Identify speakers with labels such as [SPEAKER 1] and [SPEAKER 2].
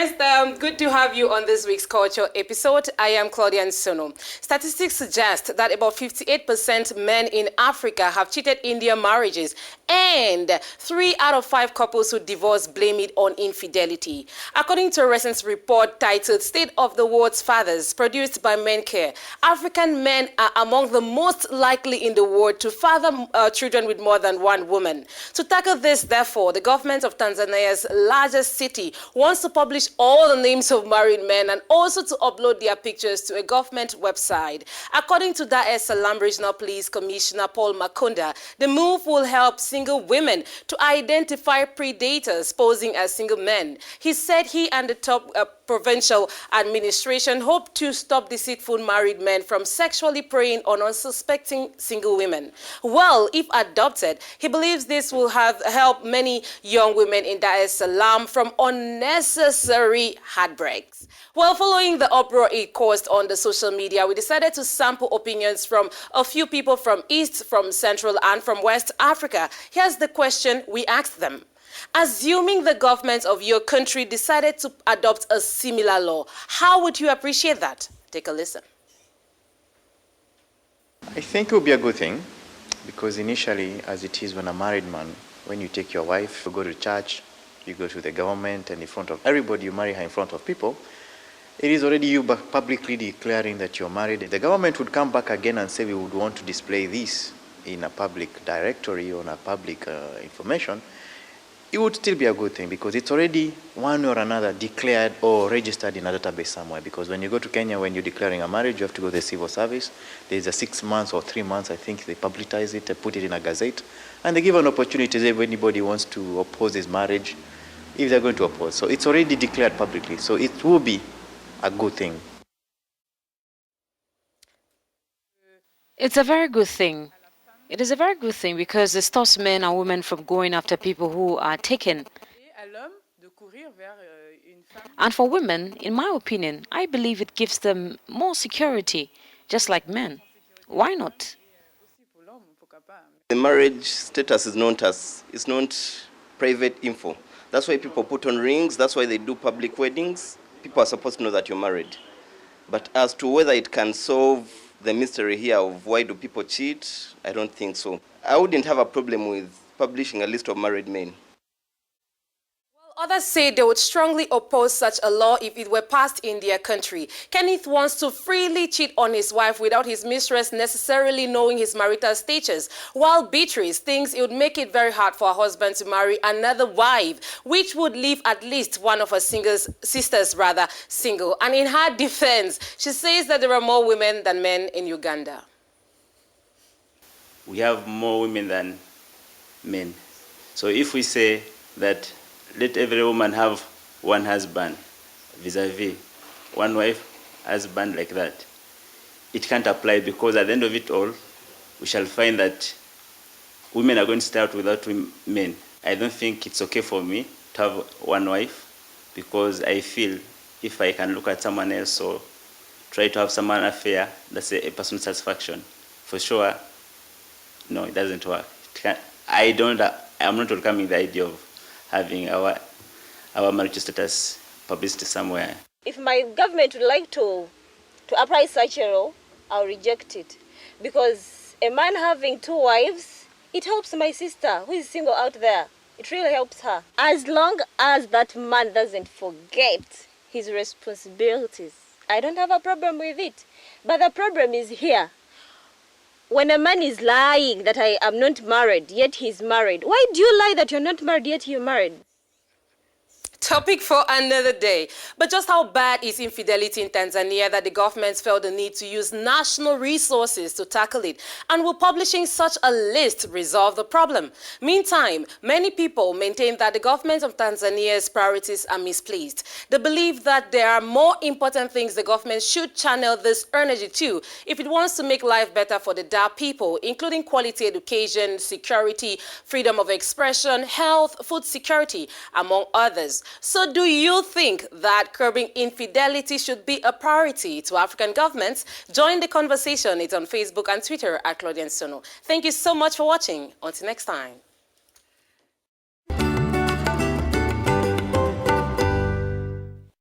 [SPEAKER 1] friends, good to have you on this week's Culture episode. I am Claudia Nsono. Statistics suggest that about 58% men in Africa have cheated in their marriages, and 3 out of 5 couples who divorce blame it on infidelity. According to a recent report titled State of the World's Fathers, produced by MenCare, African men are among the most likely in the world to father children with more than one woman. To tackle this, therefore, the government of Tanzania's largest city wants to publish all the names of married men and also to upload their pictures to a government website. According to Dar es Salaam Regional Police Commissioner Paul Makunda, the move will help single women to identify predators posing as single men. He said he and the top provincial administration hope to stop deceitful married men from sexually preying on unsuspecting single women. Well, if adopted, he believes this will have helped many young women in Dar es Salaam from unnecessary heartbreaks. Well, following the uproar it caused on the social media, we decided to sample opinions from a few people from East, from Central, and from West Africa. Here's the question we asked them. Assuming the government of your country decided to adopt a similar law, how would you appreciate that? Take a listen.
[SPEAKER 2] I think it would be a good thing, because initially, as it is when a married man, when you take your wife, you go to church, you go to the government, and in front of everybody, you marry her in front of people, it is already you publicly declaring that you're married. The government would come back again and say we would want to display this in a public directory or in a public information. It would still be a good thing, because it's already one or another declared or registered in a database somewhere. Because when you go to Kenya, when you're declaring a marriage, you have to go to the civil service. There's a 6 months or 3 months, I think they publicize it, they put it in a gazette, and they give an opportunity if anybody wants to oppose his marriage, if they're going to oppose. So it's already declared publicly. So it will be a good thing.
[SPEAKER 3] It's a very good thing. It is a very good thing because it stops men and women from going after people who are taken. And for women, in my opinion, I believe it gives them more security, just like men. Why not?
[SPEAKER 4] The marriage status is not private info. That's why people put on rings. That's why they do public weddings. People are supposed to know that you're married. But as to whether it can solve the mystery here of why do people cheat, I don't think so. I wouldn't have a problem with publishing a list of married men.
[SPEAKER 1] Others say they would strongly oppose such a law if it were passed in their country. Kenneth wants to freely cheat on his wife without his mistress necessarily knowing his marital status, while Beatrice thinks it would make it very hard for her husband to marry another wife, which would leave at least one of her sisters single. And in her defense, she says that there are more women than men in Uganda.
[SPEAKER 5] We have more women than men. So if we say that let every woman have one husband, vis-a-vis one wife, husband, like that, it can't apply, because at the end of it all, we shall find that women are going to start without men. I don't think it's okay for me to have one wife, because I feel if I can look at someone else or try to have someone affair, that's a personal satisfaction. For sure, no, it doesn't work. I'm not welcoming the idea of having our marriage status published somewhere.
[SPEAKER 6] If my government would like to apply such a law, I'll reject it. Because a man having 2 wives, it helps my sister who is single out there. It really helps her. As long as that man doesn't forget his responsibilities, I don't have a problem with it. But the problem is here. When a man is lying that I am not married, yet he's married, why do you lie that you're not married, yet you're married?
[SPEAKER 1] Topic for another day. But just how bad is infidelity in Tanzania that the government felt the need to use national resources to tackle it? And will publishing such a list resolve the problem? Meantime, many people maintain that the government of Tanzania's priorities are misplaced. They believe that there are more important things the government should channel this energy to if it wants to make life better for the Dar people, including quality education, security, freedom of expression, health, food security, among others. So do you think that curbing infidelity should be a priority to African governments? Join the conversation. It's on Facebook and Twitter at Claudia Nsono. Thank you so much for watching. Until next time.